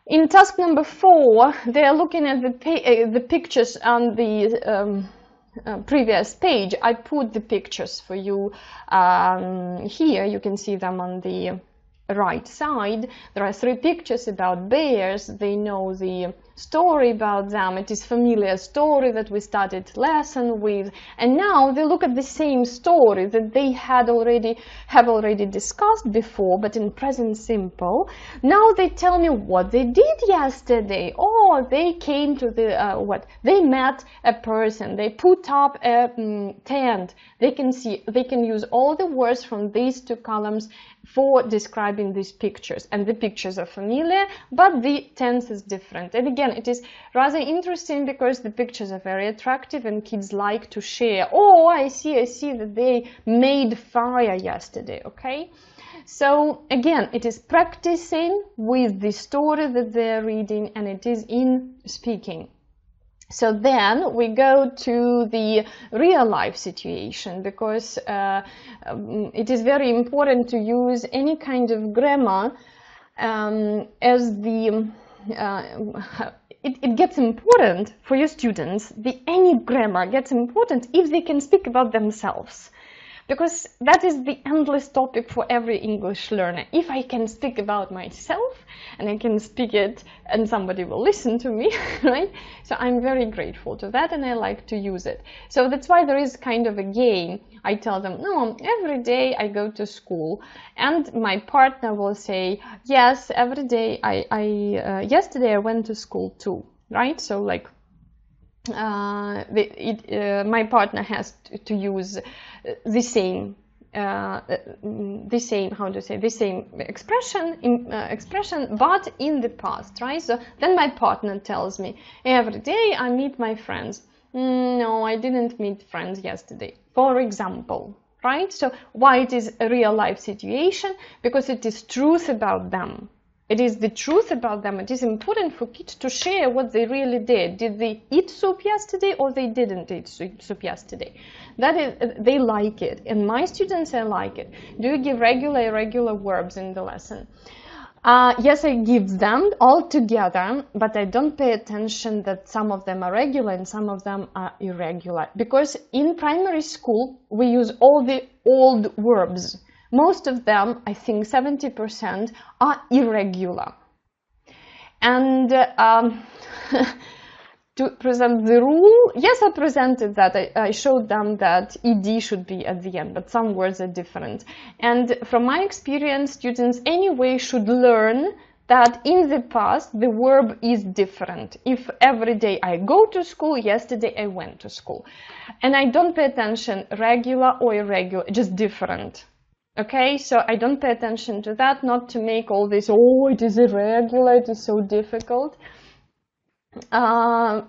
In task number 4, they are looking at the pictures on the previous page. I put the pictures for you here. You can see them on the right side. There are 3 pictures about bears. They know the story about them. It is familiar story that we started lesson with, and now they look at the same story that they have already discussed before, but in present simple. Now they tell me what they did yesterday. Oh, oh, they came to the, they met a person, they put up a tent. They can use all the words from these two columns for describing these pictures. And the pictures are familiar, but the tense is different. And again, it is rather interesting because the pictures are very attractive and kids like to share. Oh, I see that they made fire yesterday, okay? So again, it is practicing with the story that they're reading, and it is in speaking. So then we go to the real life situation, because it is very important to use any kind of grammar as the it gets important for your students. Any grammar gets important if they can speak about themselves. Because that is the endless topic for every English learner. If I can speak about myself, and I can speak it, and somebody will listen to me, right? So I'm very grateful to that, and I like to use it. So that's why there is kind of a game. I tell them, no, every day I go to school, and my partner will say, yes, every day yesterday I went to school too, right? So like, my partner has to use the same expression, but in the past, right? So then my partner tells me, every day I meet my friends. No, I didn't meet friends yesterday, for example, right? So why it is a real life situation? Because it is truth about them. It is the truth about them. It is important for kids to share what they really did. Did they eat soup yesterday, or they didn't eat soup yesterday? That is, they like it. And my students, I like it. Do you give regular, irregular verbs in the lesson? Yes, I give them all together, but I don't pay attention that some of them are regular and some of them are irregular. Because in primary school, we use all the old verbs. Most of them, I think 70%, are irregular. And to present the rule, yes, I presented that. I showed them that ed should be at the end, but some words are different. And from my experience, students anyway should learn that in the past, the verb is different. If every day I go to school, yesterday I went to school. And I don't pay attention regular or irregular, just different. Okay, so I don't pay attention to that, not to make all this, oh, it is irregular, it is so difficult. So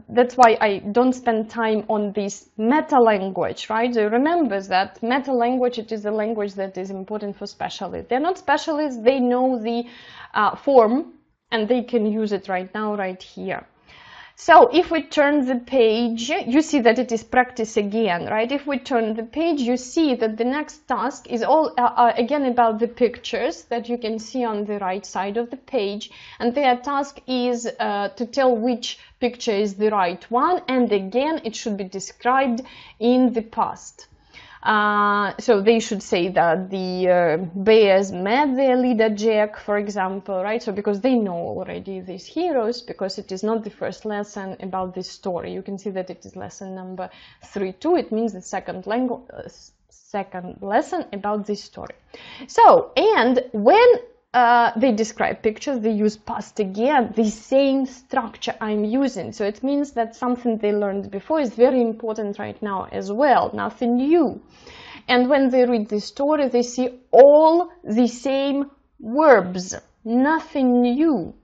that's why I don't spend time on this meta language, right? So remember that meta language, it is a language that is important for specialists. They're not specialists, they know the form, and they can use it right now, right here. So if we turn the page, you see that it is practice again, right? If we turn the page, you see that the next task is all again about the pictures that you can see on the right side of the page. And their task is to tell which picture is the right one. And again, it should be described in the past. So they should say that the bears met their leader Jack, for example, right? So because they know already these heroes, because it is not the first lesson about this story. You can see that it is lesson number 3.2. It means the second lesson about this story. So, and when they describe pictures, they use past again, the same structure I'm using. So it means that something they learned before is very important right now as well, nothing new. And when they read the story, they see all the same verbs, nothing new.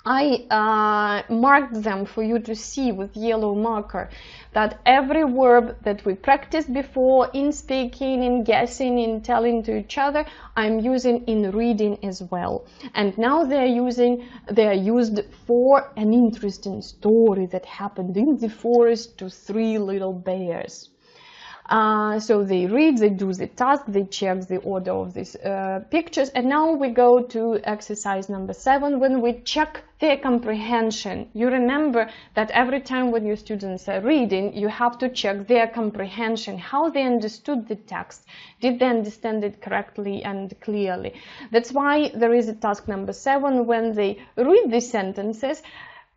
I marked them for you to see with yellow marker, that every verb that we practiced before in speaking, in guessing, in telling to each other, I'm using in reading as well. And now they are used for an interesting story that happened in the forest to 3 little bears. So they read, they do the task, they check the order of these pictures. And now we go to exercise number 7, when we check their comprehension. You remember that every time when your students are reading, you have to check their comprehension, how they understood the text. Did they understand it correctly and clearly? That's why there is a task number 7, when they read the sentences,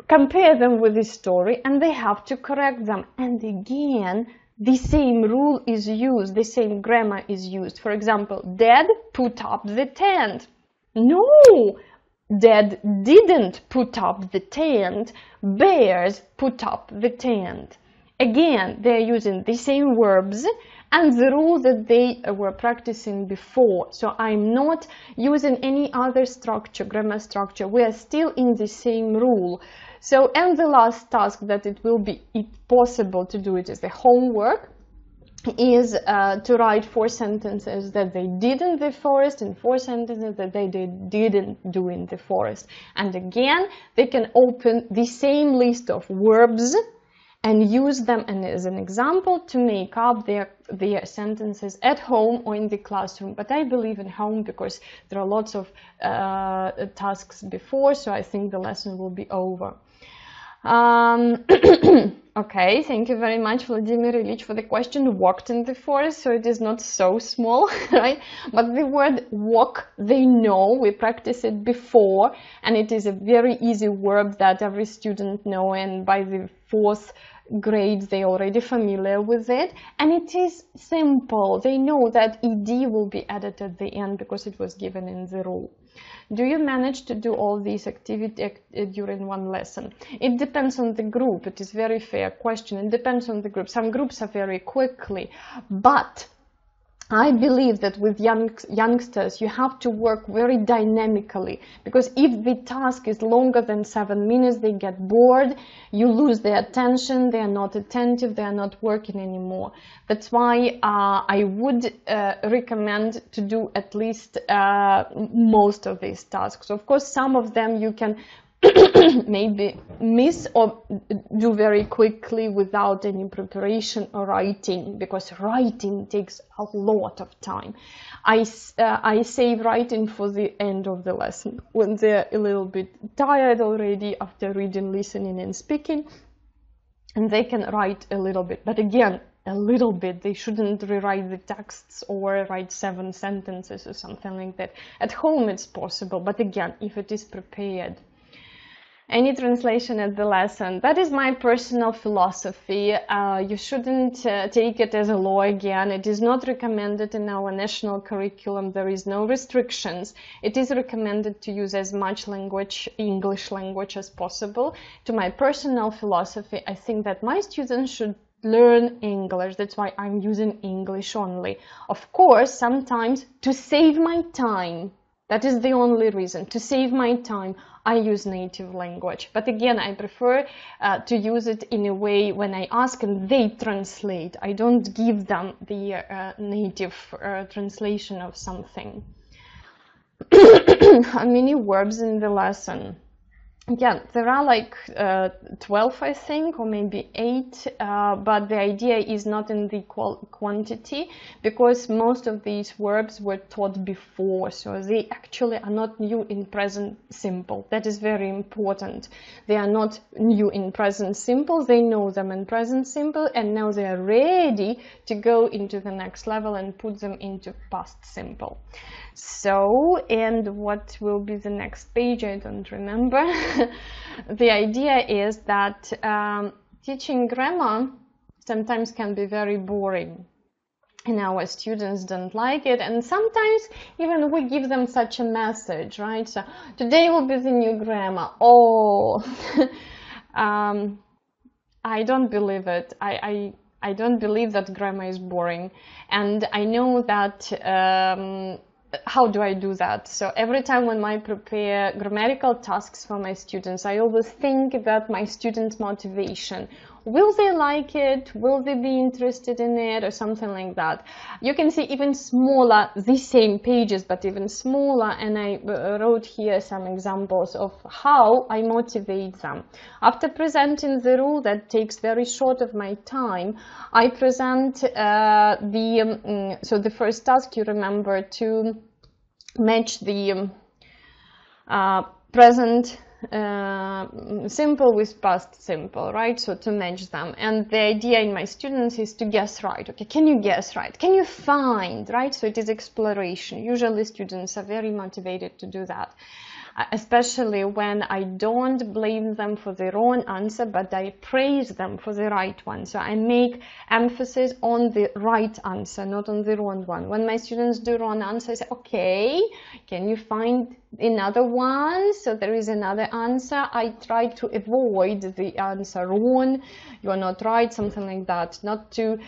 compare them with the story, and they have to correct them. And again, the same rule is used, the same grammar is used. For example, Dad put up the tent. No, Dad didn't put up the tent, bears put up the tent. Again, they're using the same verbs and the rule that they were practicing before. So I'm not using any other structure, grammar structure. We are still in the same rule. So, and the last task that it will be possible to do it is the homework, is to write 4 sentences that they did in the forest and 4 sentences that they didn't do in the forest. And again, they can open the same list of verbs and use them as an example to make up their sentences at home or in the classroom. But I believe in home because there are lots of tasks before, so I think the lesson will be over. Okay, thank you very much, Vladimir Ilyich, for the question. Walked in the forest, so it is not so small, right? But the word walk, they know, we practiced it before, and it is a very easy verb that every student know, and by the 4th grade they already familiar with it, and it is simple. They know that ed will be added at the end because it was given in the rule. Do you manage to do all these activities during one lesson? It depends on the group. It is a very fair question. It depends on the group. Some groups are very quickly, but I believe that with youngsters you have to work very dynamically, because if the task is longer than 7 minutes, they get bored, you lose their attention, they are not attentive, they are not working anymore. That's why I would recommend to do at least most of these tasks. Of course, some of them you can maybe miss or do very quickly without any preparation or writing, because writing takes a lot of time. I save writing for the end of the lesson, when they're a little bit tired already after reading, listening and speaking, and they can write a little bit. But again, a little bit. They shouldn't rewrite the texts or write 7 sentences or something like that. At home it's possible, but again, if it is prepared. Any translation at the lesson? That is my personal philosophy. You shouldn't take it as a law again. It is not recommended in our national curriculum. There is no restrictions. It is recommended to use as much language, English language, as possible. To my personal philosophy, I think that my students should learn English. That's why I'm using English only. Of course, sometimes to save my time, that is the only reason. To save my time, I use native language. But again, I prefer to use it in a way when I ask and they translate. I don't give them the native translation of something. How many verbs in the lesson? Yeah, there are like 12, I think, or maybe 8, but the idea is not in the quantity, because most of these verbs were taught before, so they actually are not new in present simple. That is very important. They are not new in present simple, they know them in present simple, and now they are ready to go into the next level and put them into past simple. So, and what will be the next page? I don't remember. The idea is that teaching grammar sometimes can be very boring, and our students don't like it, and sometimes even we give them such a message, right? So today will be the new grammar. Oh, I don't believe it. I don't believe that grammar is boring, and I know that how do I do that? So every time when I prepare grammatical tasks for my students, I always think about my students' motivation. Will they like it? Will they be interested in it? Or something like that. You can see even smaller, the same pages, but even smaller, and I wrote here some examples of how I motivate them. After presenting the rule, that takes very short of my time, I present so the first task, you remember, to match the present simple with past simple, right? So to match them, and the idea in my students is to guess right. Okay, can you guess right? Can you find, right? So it is exploration. Usually students are very motivated to do that. especially when I don't blame them for their wrong answer, but I praise them for the right one. So I make emphasis on the right answer, not on the wrong one. When my students do wrong answer, I say, okay, can you find another one? So there is another answer. I try to avoid the answer wrong, you're not right, something like that, not to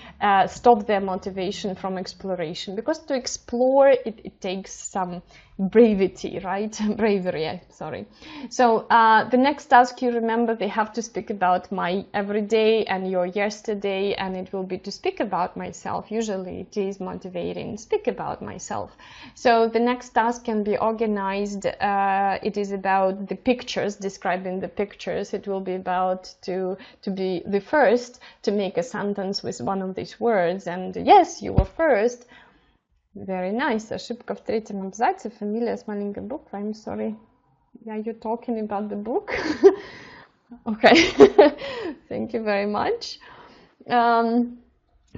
stop their motivation from exploration, because to explore it takes some bravery, right? Bravery, sorry. So the next task, you remember, they have to speak about my everyday and your yesterday, and it will be to speak about myself. Usually it is motivating, speak about myself. So the next task can be organized. It is about the pictures, describing the pictures. It will be about to be the first to make a sentence with one of these words, and yes, you were first. Very nice. Ошибка в третьем абзаце. Фамилия с маленькой буквы. I'm sorry. Yeah, you're talking about the book. Okay. Thank you very much.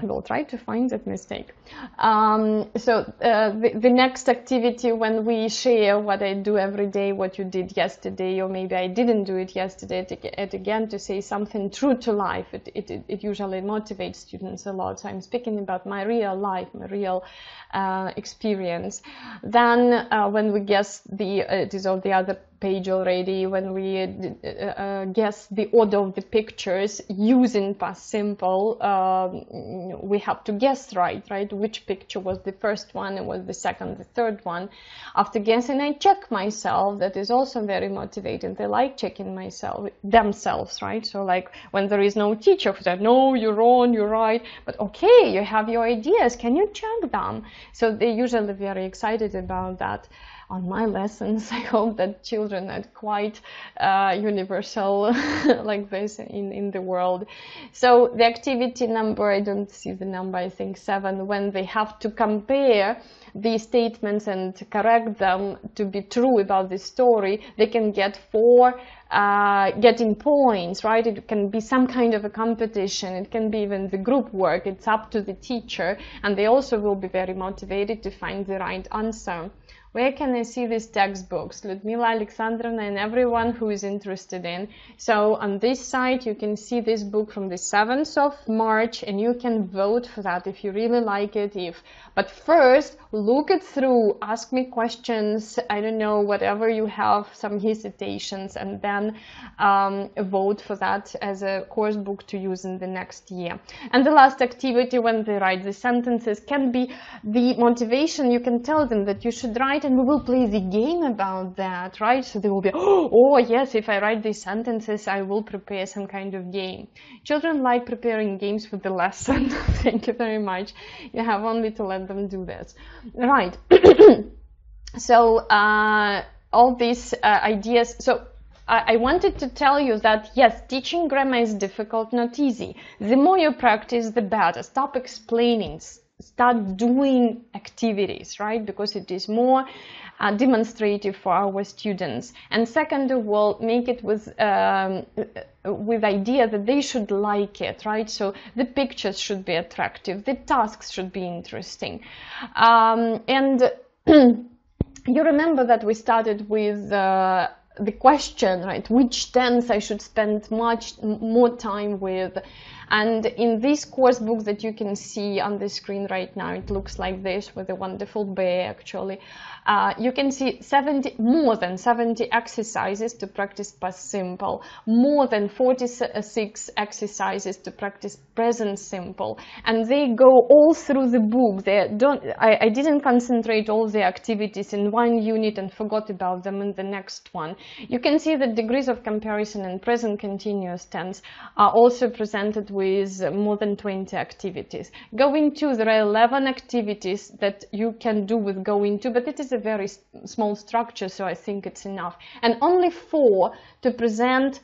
We'll try to find that mistake. The next activity, when we share what I do every day, what you did yesterday, or maybe I didn't do it yesterday, and again to say something true to life, it usually motivates students a lot. So I'm speaking about my real life, my real experience. Then when we guess it is on the other page already, when we guess the order of the pictures using past simple, we have to guess right, which picture was the first one and was the second, the third one. After guessing, I check myself. That is also very motivating. They like checking themselves, right? So like when there is no teacher who said, no, you're wrong, you're right, but okay, you have your ideas, can you check them? So they're usually very excited about that. On my lessons, I hope that children are quite universal like this in the world. So the activity number, I don't see the number, I think 7, when they have to compare the statements and correct them to be true about the story, they can get 4 getting points, right? It can be some kind of a competition, it can be even the group work, it's up to the teacher, and they also will be very motivated to find the right answer. Where can I see these textbooks? Ludmila Alexandrovna and everyone who is interested in. So on this site you can see this book from the 7th of March, and you can vote for that if you really like it. But first, look it through, ask me questions, I don't know, whatever you have, some hesitations, and then vote for that as a course book to use in the next year. And the last activity, when they write the sentences, can be the motivation. You can tell them that you should write, and we will play the game about that, right? So they will be, oh yes, if I write these sentences, I will prepare some kind of game. Children like preparing games for the lesson. Thank you very much. You have only to let them do this. Right. So all these ideas. So I wanted to tell you that yes, teaching grammar is difficult, not easy. The more you practice, the better. Stop explaining. Start doing activities, right? Because it is more demonstrative for our students. And second of all, make it with idea that they should like it, right? So the pictures should be attractive, the tasks should be interesting. And you remember that we started with the question, right? Which tense I should spend much more time with? And in this course book that you can see on the screen right now, it looks like this with a wonderful bear actually. You can see more than 70 exercises to practice past simple, more than 46 exercises to practice present simple, and they go all through the book. I didn't concentrate all the activities in one unit and forgot about them in the next one. You can see the degrees of comparison and present continuous tense are also presented with more than 20 activities. Go into, there are 11 activities that you can do with go into, but it is a very small structure, so I think it's enough. And only 4 to present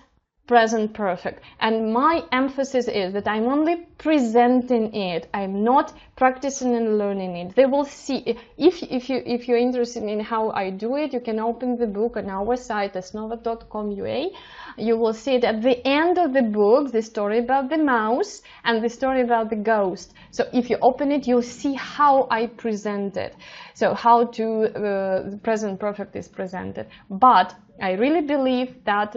present perfect, and my emphasis is that I'm only presenting it. I'm not practicing and learning it. They will see. If you're interested in how I do it, you can open the book on our site osnova.com.ua. You will see it at the end of the book, the story about the mouse and the story about the ghost. So if you open it, you'll see how I present it. So how to the present perfect is presented. But I really believe that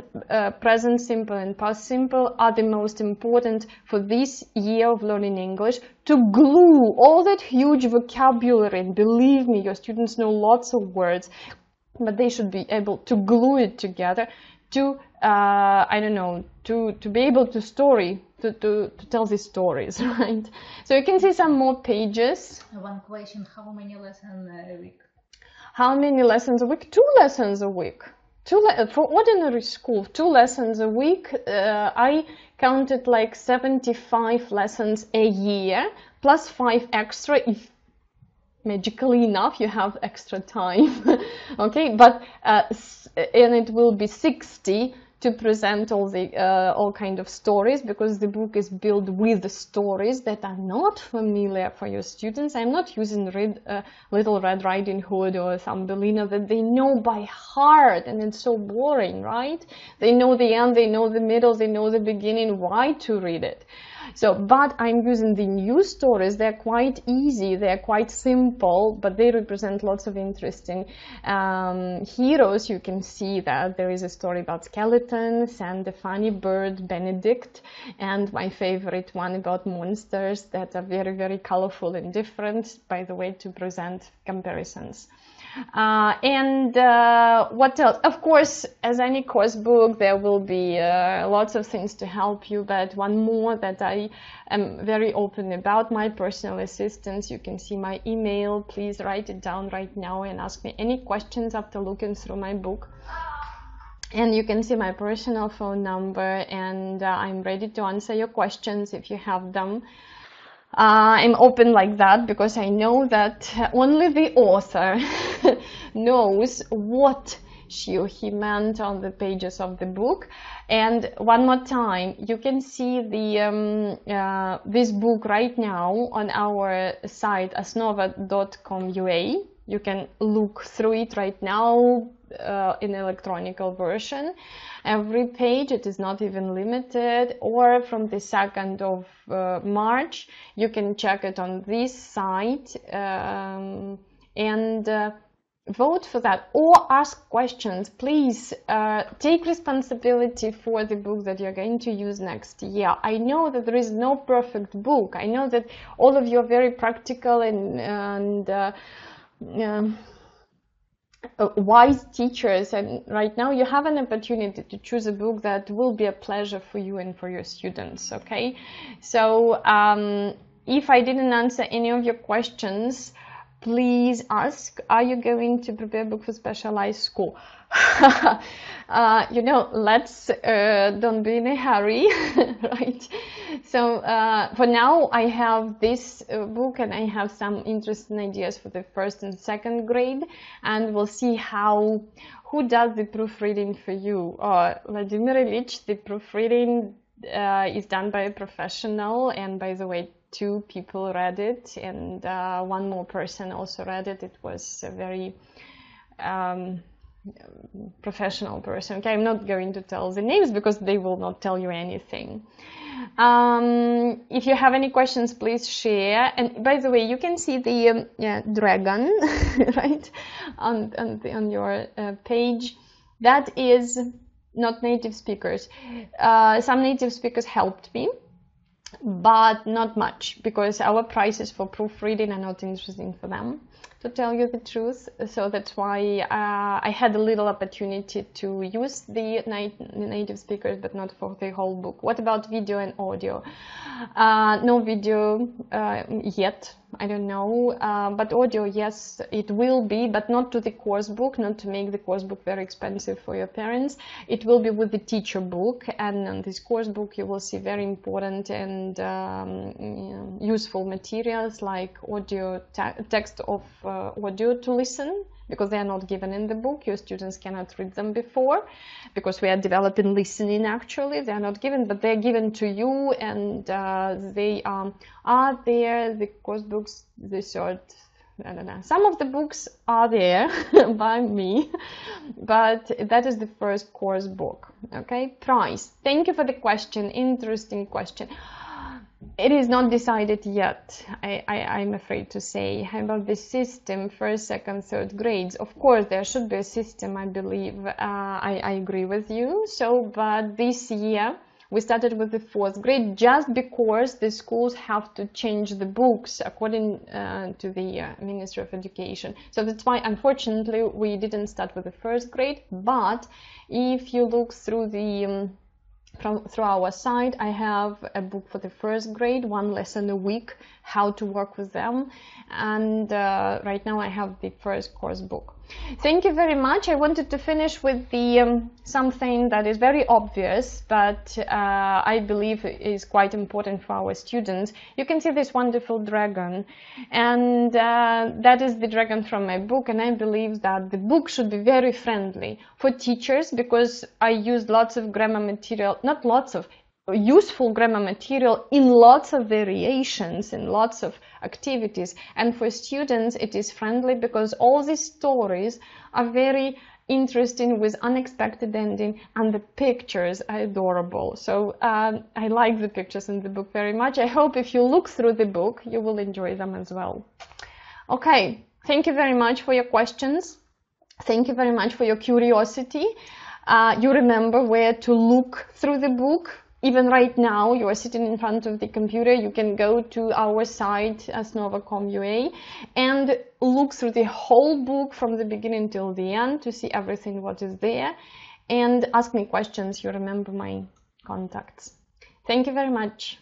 present simple and past simple are the most important for this year of learning English, to glue all that huge vocabulary. And believe me, your students know lots of words, but they should be able to glue it together to, I don't know, to be able to tell these stories, right? So you can see some more pages. One question, how many lessons a week? How many lessons a week? 2 lessons a week. For ordinary school, 2 lessons a week. I counted like 75 lessons a year, plus 5 extra if magically enough you have extra time. Okay, but and it will be 60 to present all kind of stories, because the book is built with the stories that are not familiar for your students. I'm not using Little Red Riding Hood or Thumbelina that they know by heart, and it's so boring, right? They know the end, they know the middle, they know the beginning. Why to read it? So, but I'm using the new stories. They're quite easy, they're quite simple, but they represent lots of interesting heroes. You can see that there is a story about skeletons and the funny bird Benedict, and my favorite one about monsters that are very, very colorful and different, by the way, to present comparisons. What else? Of course, as any course book, there will be lots of things to help you, but one more that I am very open about, my personal assistance. You can see my email. Please write it down right now and ask me any questions after looking through my book. And you can see my personal phone number, and I'm ready to answer your questions if you have them. I'm open like that because I know that only the author knows what she or he meant on the pages of the book. And one more time, you can see the this book right now on our site osnova.com.ua. You can look through it right now in electronic version. Every page, it is not even limited, or from the 2nd of March, you can check it on this site and vote for that, or ask questions. Please take responsibility for the book that you're going to use next year. I know that there is no perfect book. I know that all of you are very practical and wise teachers, and right now you have an opportunity to choose a book that will be a pleasure for you and for your students. Okay, so if I didn't answer any of your questions, please ask, are you going to prepare a book for specialized school? You know, let's don't be in a hurry, right? So for now I have this book, and I have some interesting ideas for the 1st and 2nd grade, and we'll see who does the proofreading for you. Vladimir Ilyich, the proofreading is done by a professional, and by the way, 2 people read it, and one more person also read it. It was a very professional person. Okay, I'm not going to tell the names because they will not tell you anything. If you have any questions, please share. And by the way, you can see the dragon right on your page. That is not native speakers. Some native speakers helped me, but not much, because our prices for proofreading are not interesting for them, to tell you the truth. So that's why I had a little opportunity to use the native speakers, but not for the whole book. What about video and audio? No video yet, I don't know, but audio, yes, it will be, but not to the course book, not to make the course book very expensive for your parents. It will be with the teacher book, and on this course book you will see very important and useful materials like audio text of audio to listen, because they are not given in the book. Your students cannot read them before, because we are developing listening actually. They are not given, but they are given to you, and they are there, the course books, the short, I don't know. Some of the books are there by me, but that is the first course book. Okay, price. Thank you for the question. Interesting question. It is not decided yet, I'm afraid to say, about the system, first, second, third grades. Of course, there should be a system, I believe. I agree with you. So, but this year, we started with the fourth grade just because the schools have to change the books according to the Ministry of Education. So that's why, unfortunately, we didn't start with the first grade. But if you look through the through our site, I have a book for the first grade, 1 lesson a week, how to work with them, and right now I have the first course book. Thank you very much. I wanted to finish with the something that is very obvious, but I believe is quite important for our students. You can see this wonderful dragon, and that is the dragon from my book, and I believe that the book should be very friendly for teachers, because I used lots of grammar material, not lots of, useful grammar material in lots of variations, in lots of activities, and for students it is friendly because all these stories are very interesting with unexpected ending, and the pictures are adorable. So I like the pictures in the book very much. I hope if you look through the book you will enjoy them as well. Okay, thank you very much for your questions. Thank you very much for your curiosity. You remember where to look through the book. Even right now, you are sitting in front of the computer, you can go to our site, asnova.com.ua, and look through the whole book from the beginning till the end to see everything what is there, and ask me questions. You remember my contacts. Thank you very much.